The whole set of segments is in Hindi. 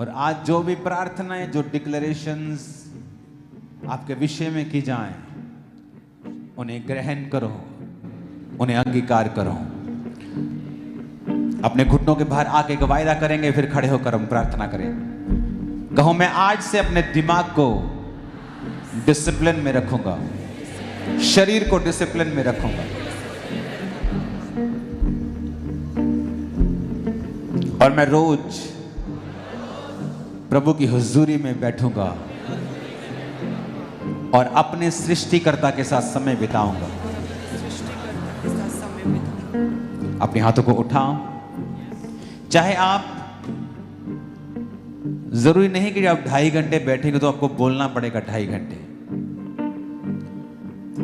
और आज जो भी प्रार्थनाएं, जो डिक्लेरेशंस आपके विषय में की जाएं, उन्हें ग्रहण करो, उन्हें अंगीकार करो। अपने घुटनों के बाहर आके एक वायदा करेंगे, फिर खड़े होकर हम प्रार्थना करें। कहो, मैं आज से अपने दिमाग को डिसिप्लिन में रखूंगा, शरीर को डिसिप्लिन में रखूंगा, और मैं रोज प्रभु की हुजूरी में बैठूंगा और अपने सृष्टिकर्ता के साथ समय बिताऊंगा। अपने हाथों को उठाओ। चाहे आप, जरूरी नहीं कि आप 2.5 घंटे बैठेंगे तो आपको बोलना पड़ेगा 2.5 घंटे।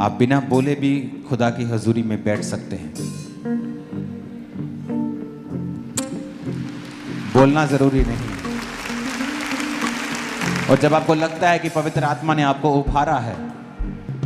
आप बिना बोले भी खुदा की हुजूरी में बैठ सकते हैं। बोलना जरूरी नहीं। और जब आपको लगता है कि पवित्र आत्मा ने आपको उभारा है,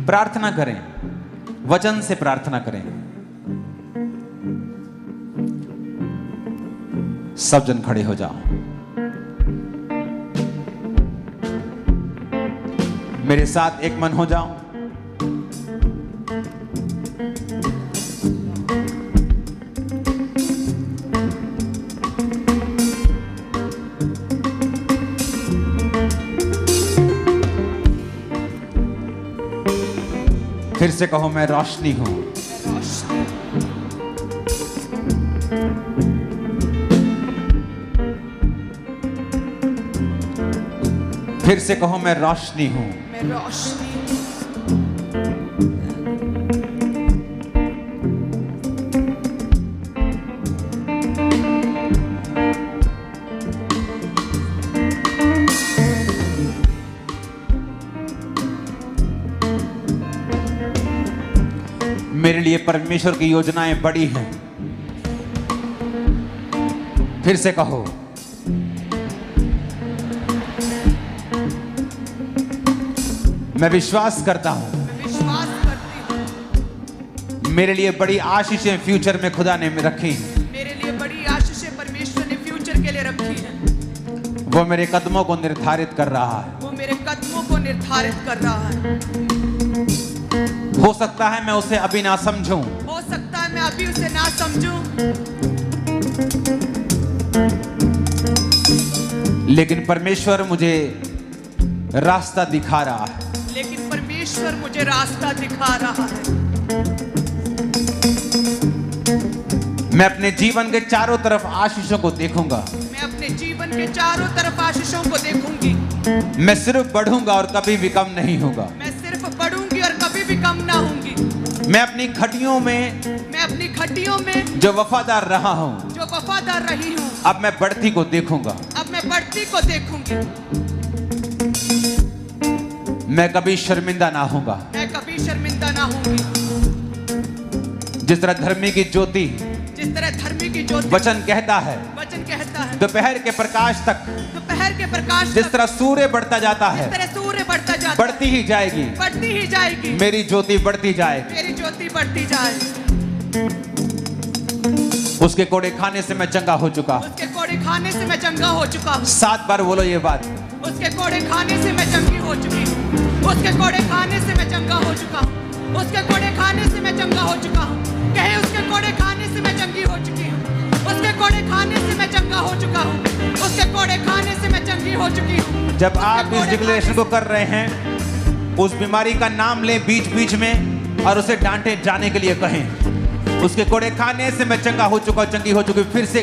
प्रार्थना करें, वचन से प्रार्थना करें। सब जन खड़े हो जाओ। मेरे साथ एक मन हो जाओ। फिर से कहो, मैं रोशनी हूं। फिर से कहो, मैं रोशनी हूं। मैं रोशनी मेरे लिए परमेश्वर की योजनाएं बड़ी हैं। फिर से कहो, मैं विश्वास करता हूं, विश्वास करती हूँ। मेरे लिए बड़ी आशीषें फ्यूचर में खुदा ने रखी हैं। मेरे लिए बड़ी आशीषें परमेश्वर ने फ्यूचर के लिए रखी है। वो मेरे कदमों को निर्धारित कर रहा है। वो मेरे कदमों को निर्धारित कर रहा है। हो सकता है मैं उसे अभी ना समझूं, हो सकता है मैं अभी उसे ना समझूं, लेकिन परमेश्वर मुझे रास्ता दिखा रहा है। लेकिन परमेश्वर मुझे रास्ता दिखा रहा है। मैं अपने जीवन के चारों तरफ आशीषों को देखूंगा। मैं अपने जीवन के चारों तरफ आशीषों को देखूंगी। मैं सिर्फ बढ़ूंगा और कभी भी कम नहीं होगा। मैं सिर्फ बढ़ूंगी और कभी भी कम ना होंगी। मैं अपनी घटियों में, मैं अपनी घटियों में जो वफादार रहा हूं, जो वफादार रही हूँ, अब मैं बढ़ती को देखूंगा। अब मैं बढ़ती को देखूंगी। मैं कभी शर्मिंदा ना होगा। मैं कभी शर्मिंदा ना होंगी। जिस तरह धर्मी की ज्योति, जिस तरह धर्मी की ज्योति, वचन कहता है, वचन कहता है, दोपहर के प्रकाश तक, दोपहर के प्रकाश जिस तक, तरह सूर्य बढ़ता जाता है, जिस तरह सूर्य बढ़ता जाता, बढ़ती ही जाएगी। बढ़ती ही जाएगी। मेरी ज्योति बढ़ती जाएगी। मेरी ज्योति बढ़ती जाए। उसके कोड़े खाने से मैं चंगा हो चुका हूं। उसके कोड़े खाने से मैं चंगा हो चुका हूँ। 7 बार बोलो ये बात। उसके कोड़े खाने से मैं चंगी हो चुकी हूँ। उसके कोड़े खाने से मैं चंगा हो चुका हूँ। उसके कोड़े खाने से मैं चंगा हो चुका हूँ। कहे, उसके कोड़े खाने से मैं चंगी हो चुकी हूँ। उसके कोड़े खाने से मैं चंगा हो चुका हूँ। उसके कोड़े खाने से मैं चंगी हो चुकी हूँ। जब आप इस डिक्लेरेशन को कर रहे हैं, उस बीमारी का नाम लें बीच बीच में और उसे डांटे जाने के लिए कहें, उसके कोड़े खाने से मैं चंगा हो चुका, चंगी हो चुकी। फिर से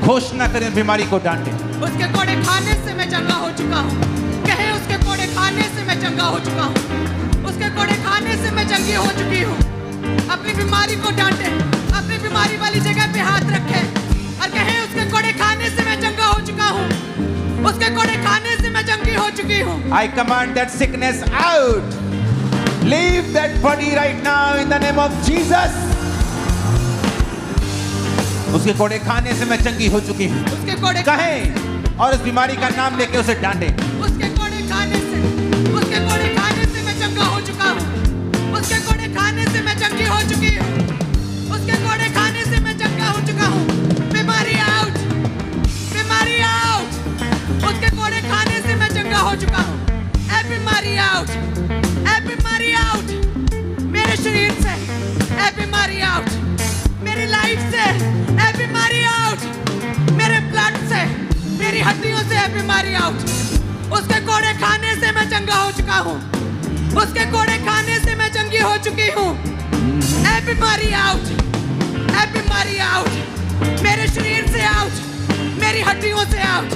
घोषणा करें, बीमारी को डांटे। उसके कोड़े खाने से मैं चंगा हो चुका हूँ। कहे, उसके कोड़े खाने से मैं चंगा हो चुका हूँ। उसके कोड़े खाने से मैं चंगी हो चुकी हूँ। अपनी बीमारी को डांटे, अपनी बीमारी वाली जगह पे हाथ रखे और कहे, उसके कोड़े खाने से मैं चंगा हो चुका हूँ। उसके कोड़े खाने से मैं चंगी हो चुकी हूँ। I command that sickness out. Leave that body right now in the name of Jesus. उसके कोड़े खाने से मैं चंगी हो चुकी हूँ। उसके कोड़े कहें और उस बीमारी का नाम लेके उसे डांटे। उसके कोड़े खाने से मैं चंगा हो चुका हूँ। उसके कोड़े खाने से मैं चंगी हो चुकी हूँ। उसके कोड़े खाने से मैं चंगा हो चुका हूँ। बीमारी आउट, बीमारी आउट। बीमारी आउट, ए बीमारी आउट मेरे शरीर से, ए बीमारी आउट मेरी लाइफ से, ए बीमारी आउट मेरे ब्लड से, मेरी हड्डियों से, ए बीमारी आउट। उसके कोड़े खाने से मैं चंगा हो चुका हूँ, उसके कोड़े खाने से मैं चंगी हो चुकी हूँ। ए बीमारी आउट, ए बीमारी आउट मेरे शरीर से आउट, मेरी हड्डियों से आउट,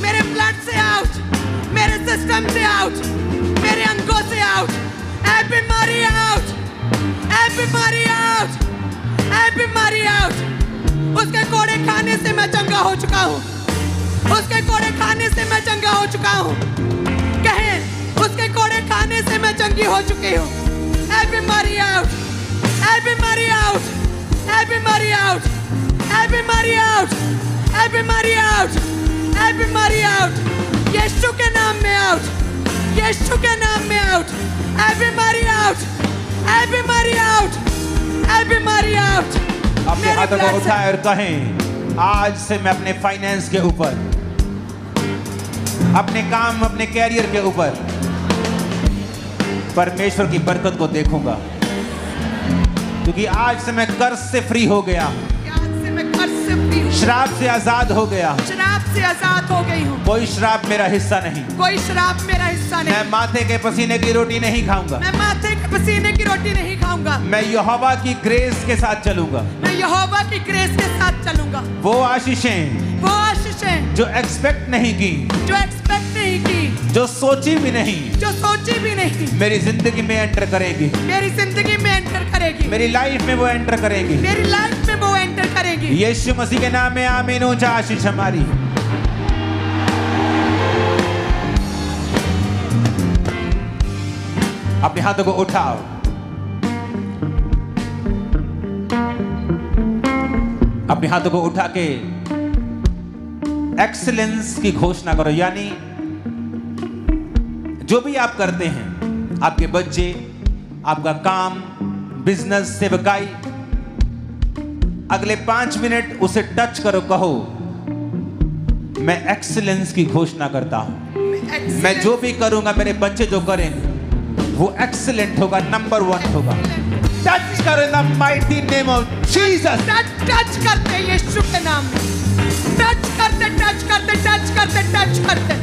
मेरे ब्लड से आउट, मेरे सिस्टम से आउट, मेरे अंगों से आउट। ए बीमारी आउट, ए बीमारी आउट, ए बीमारी आउट। उसके कोड़े खाने से मैं चंगा हो चुका हूँ, उसके कोड़े खाने से मैं चंगा हो चुका हूँ। कहें, उसके कोड़े खाने से मैं चंगी हो चुकी हूँ। ए बीमारी आउट, ए बीमारी आउट, ए बीमारी आउट, ए बीमारी आउट, ए बीमारी आउट, ए बीमारी आउट। यीशु के नाम में आउट, यीशु के नाम में आउट। ए बीमारी आउट, ए बीमारी आउट, ए बीमारी आउट। अपने हाथों को उठाएं और कहें, आज से मैं अपने फाइनेंस के ऊपर, अपने काम, अपने कैरियर के ऊपर परमेश्वर की बरकत को देखूंगा, क्योंकि आज से मैं कर्ज से फ्री हो गया, आज से मैं कर्ज से फ्री हूँ, श्राप से आजाद हो गया, श्राप से आजाद हो गई हूँ। कोई श्राप मेरा हिस्सा नहीं, कोई श्राप मेरा हिस्सा नहीं। मैं माथे के पसीने की रोटी नहीं खाऊंगा, मैं माथे के पसीने की रोटी नहीं खाऊंगा। मैं यहोवा की ग्रेस के साथ चलूंगा, मैं यहोवा की ग्रेस के साथ चलूंगा। वो आशीषें, वो आशीषें जो एक्सपेक्ट नहीं की, जो एक्सपेक्ट नहीं की, जो सोची भी नहीं, जो सोची भी नहीं, मेरी जिंदगी में एंटर करेगी, मेरी जिंदगी में एंटर करेगी, मेरी लाइफ में वो एंटर करेगी, मेरी लाइफ में वो एंटर करेगी। यीशु मसीह के नाम में आमीन। ऊंचा आशीष हमारी। अपने हाथों को उठाओ, अपने हाथों को उठा के एक्सीलेंस की घोषणा करो। यानी जो भी आप करते हैं, आपके बच्चे, आपका काम, बिजनेस, सेवकाई, अगले 5 मिनट उसे टच करो, कहो मैं एक्सीलेंस की घोषणा करता हूं। मैं जो भी करूंगा, मेरे बच्चे जो करेंगे वो एक्सीलेंट होगा, नंबर 1 होगा। टच करो in the mighty name of Jesus. Touch करते यीशु के नाम में, टच करते, टच करते, टच करते, टच करते,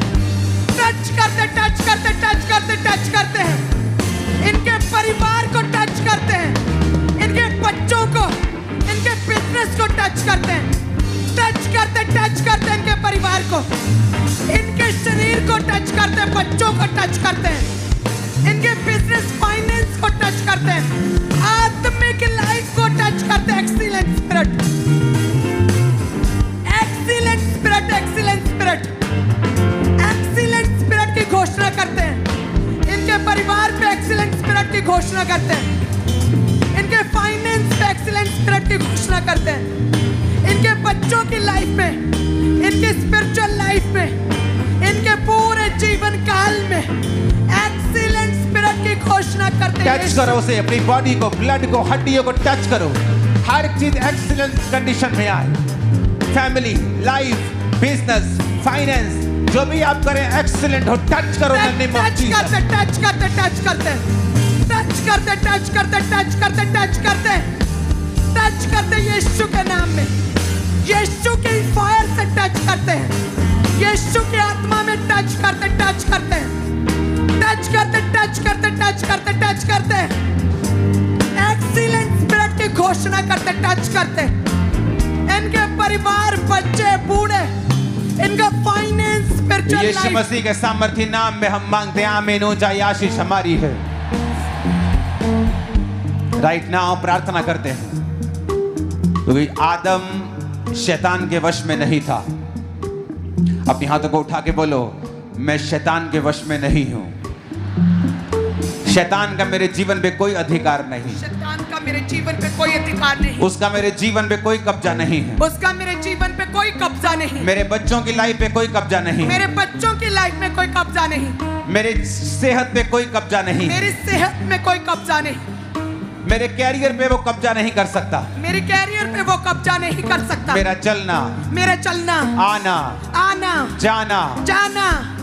टच करते, टच करते, टच करते, टच करते हैं। इनके परिवार को टच करते हैं, इनके बच्चों को, इनके बिजनेस को टच करते हैं, टच करते, टच करते इनके परिवार को, इनके शरीर को टच करते हैं, बच्चों को टच करते हैं, इनके बिजनेस फाइनेंस को टच करते हैं, आत्मिक लाइफ को टच करते हैं। Excellent spirit, excellent spirit, excellent spirit, excellent spirit की घोषणा करते हैं। इनके परिवार पे एक्सीलेंट स्पिरिट की घोषणा करते हैं, इनके फाइनेंस पे एक्सीलेंट स्पिरिट की घोषणा करते हैं, इनके बच्चों की लाइफ में, इनके स्पिरिचुअल लाइफ में, इनके पूरे जीवन काल में एक्सीलेंट स्पिरिट की घोषणा करते हैं। टच करो उसे, अपनी बॉडी को, ब्लड को, हड्डियों को टच करो, हर चीज एक्सीलेंट कंडीशन में आए। फैमिली, लाइफ, बिजनेस, फाइनेंस, जो भी आप करें एक्सीलेंट हो। टच करो, टच करते, टच करते, टच करते, टच करते, टच करते, टच करते, टच करते, टच करते यीशु के नाम में, यीशु के फायर से टच करते हैं, यीशु की आत्मा में टच करते, टच करते, टच करते, टच करते, टच करते, टच करते, एक्सीलेंट स्पिरिट की घोषणा करते, टच करते। इनके परिवार, बच्चे, बूढ़े, इनका फाइनेंस, स्पिरिचुअल यीशु लाइफ, मसीह के सामर्थ्य नाम में हम मांगते हैं, आमीन। ऊंचा आशीष हमारी है। राइट नाउ प्रार्थना करते हैं, क्योंकि आदम शैतान के वश में नहीं था। अपने हाथों को उठा के बोलो, मैं शैतान के वश में नहीं हूं। शैतान का मेरे जीवन पे कोई अधिकार नहीं, शैतान का मेरे जीवन पे कोई अधिकार नहीं, उसका मेरे जीवन पे कोई कब्जा नहीं है, उसका मेरे जीवन पे कोई कब्जा नहीं, मेरे बच्चों की लाइफ पे कोई कब्जा नहीं, मेरे बच्चों की लाइफ में कोई कब्जा नहीं, मेरे सेहत पे कोई कब्जा नहीं, मेरी सेहत में कोई कब्जा नहीं, मेरे कैरियर पे वो कब्जा नहीं कर सकता, मेरे कैरियर पे वो कब्जा नहीं कर सकता, मेरा चलना, मेरा चलना, आना, आना, जाना, जाना,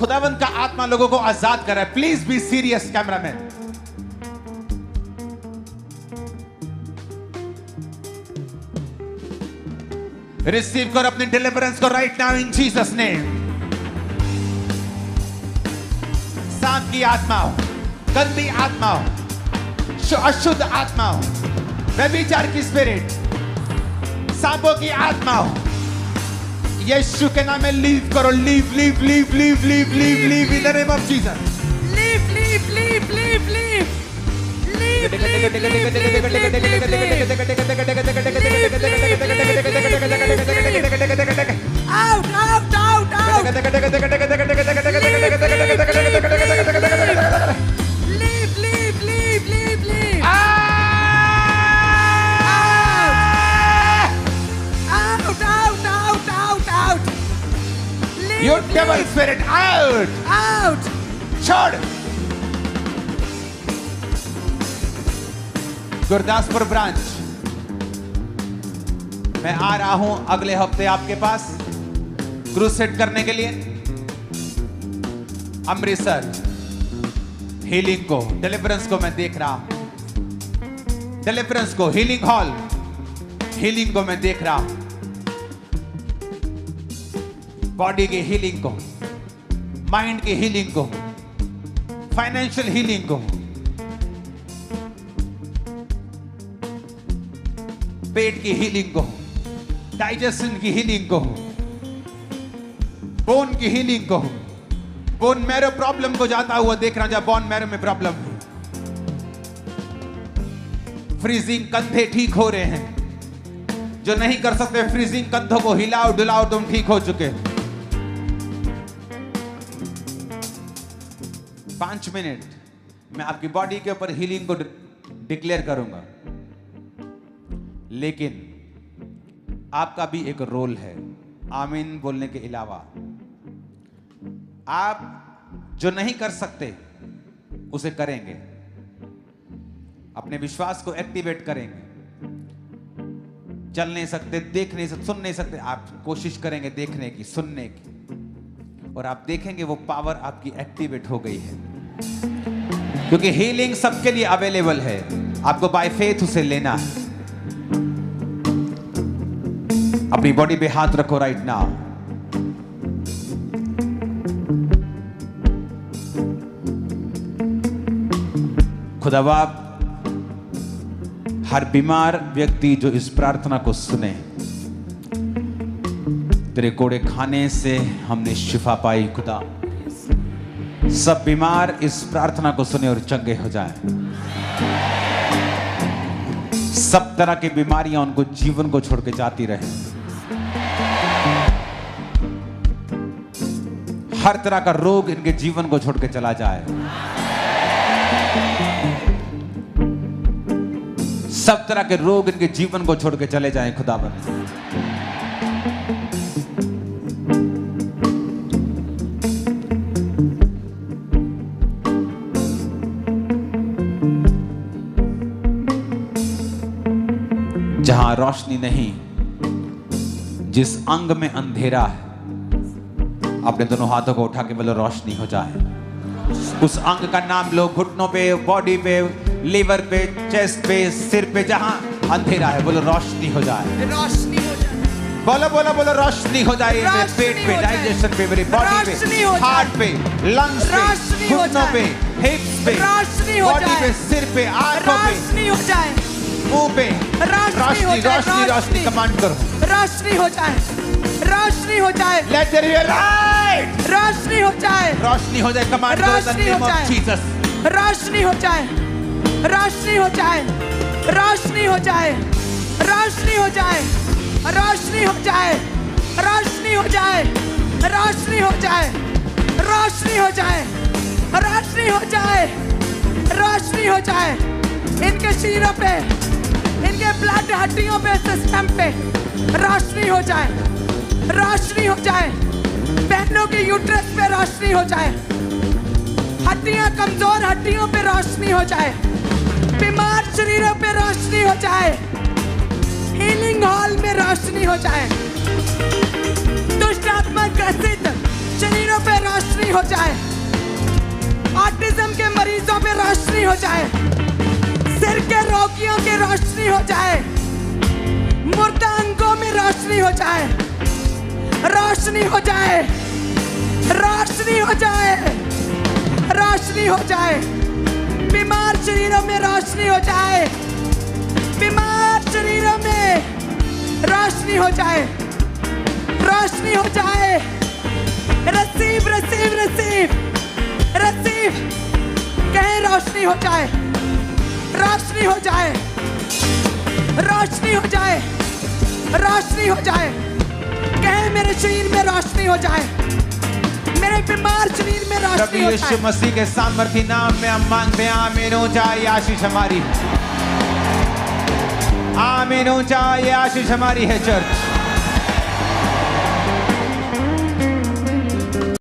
खुदावंद का आत्मा लोगों को आजाद कर रहा है। Please be serious cameraman. Receive कर अपनी डिलीवरेंस को right now in Jesus name. सांप की आत्मा हो, गंदी आत्मा हो, अशुद्ध आत्मा हो, व्यभिचार की स्पिरिट, सांपों की आत्मा हो, यीशु के नाम में लीव करो। Leave leave leave leave leave leave leave in the name of Jesus. Leave leave leave leave leave out out out out leave leave leave leave leave out out out out out You devil spirit out out छोड़। गुरदासपुर ब्रांच मैं आ रहा हूं अगले हफ्ते आपके पास क्रूसेड करने के लिए। अमृतसर हीलिंग को, डिलीवरेंस को मैं देख रहा हूं। डिलीवरेंस को, हीलिंग हॉल, हीलिंग को मैं देख रहा हूं। बॉडी की हीलिंग को, माइंड की हीलिंग को, फाइनेंशियल हीलिंग को, पेट की हीलिंग को, डाइजेशन की हीलिंग को, बोन की हीलिंग को, बोन मैरो प्रॉब्लम को जाता हुआ देख रहा हूं। जब बोन मैरो में प्रॉब्लम है, फ्रीजिंग कंधे ठीक हो रहे हैं। जो नहीं कर सकते फ्रीजिंग कंधों को हिलाओ डुलाओ, तुम ठीक हो चुके। 5 मिनट मैं आपकी बॉडी के ऊपर हीलिंग को डिक्लेयर करूंगा, लेकिन आपका भी एक रोल है। आमीन बोलने के अलावा आप जो नहीं कर सकते उसे करेंगे। अपने विश्वास को एक्टिवेट करेंगे। चल नहीं सकते, देख नहीं सकते, सुन नहीं सकते, आप कोशिश करेंगे देखने की, सुनने की, और आप देखेंगे वो पावर आपकी एक्टिवेट हो गई है। क्योंकि हीलिंग सबके लिए अवेलेबल है, आपको बाय फेथ उसे लेना है। अपनी बॉडी पे हाथ रखो राइट नाउ। खुदावा, हर बीमार व्यक्ति जो इस प्रार्थना को सुने, तेरे कोड़े खाने से हमने शिफा पाई। खुदा, सब बीमार इस प्रार्थना को सुने और चंगे हो जाएं। सब तरह की बीमारियां उनको जीवन को छोड़ के जाती रहे। हर तरह का रोग इनके जीवन को छोड़ के चला जाए। सब तरह के रोग इनके जीवन को छोड़ के चले जाएं खुदावंद। जहां रोशनी नहीं, जिस अंग में अंधेरा है, अपने दोनों हाथों को उठा के बोलो रोशनी हो जाए। उस अंग का नाम लो, घुटनों पे, बॉडी पे, लीवर पे, चेस्ट पे, सिर पे, जहां अंधेरा है बोलो रोशनी हो जाए। रोशनी हो जाए। बोलो बोलो बोलो रोशनी हो जाए। मेरे पेट पे, डाइजेशन पे, मेरी बॉडी पे, हार्ट पे, लंग्स पे, घुटनों पे, हिप्स पे, बॉडी पे, सिर पे, आंखों पे, रोशनी हो जाए। मुंह पे रोशनी रोशनी रोशनी कमांड करो। रोशनी हो जाए, रोशनी हो जाए। Let there be light. रोशनी हो जाए, रोशनी हो जाए। कमांड करो in the name of Jesus. रोशनी हो जाए, रोशनी हो जाए, रोशनी हो जाए, रोशनी हो जाए, रोशनी हो जाए, रोशनी हो जाए, रोशनी हो जाए, रोशनी हो जाए, रोशनी हो जाए, रोशनी हो जाए। इनके सिरों पे, इनके ब्लड हड्डियों पे, सिस्टम पे रोशनी हो जाए, रोशनी हो जाए। बहनों के यूट्रस पे रोशनी हो जाए। हड्डियां, कमजोर हड्डियों पे रोशनी हो जाए। बीमार शरीरों पे रोशनी हो जाए। हीलिंग हॉल में रोशनी हो जाए। दुष्ट आत्मा ग्रसित शरीरों पे रोशनी हो जाए, ऑटिज्म के मरीजों पे रोशनी हो जाए, सिर के रोगियों की रोशनी हो जाए, मुर्दा अंगों में रोशनी हो जाए, रोशनी हो जाए, रोशनी हो जाए, रोशनी हो जाए, बीमार शरीरों में रोशनी हो जाए, बीमार शरीरों में रोशनी हो जाए, रोशनी हो जाए। रिसीव रिसीव रिसीव रिसीव, कहीं रोशनी हो जाए, रोशनी हो जाए, रोशनी हो जाए, रोशनी हो जाए, कहीं मेरे शरीर में रोशनी हो जाए, मेरे बीमार शरीर में रोशनी प्रभु हो यीशु जाए। मसीह के सामर्थी नाम में हम मांगते हैं, आमीन हो जाए आशीष हमारी, आमीन हो जाए आशीष हमारी है चर्च।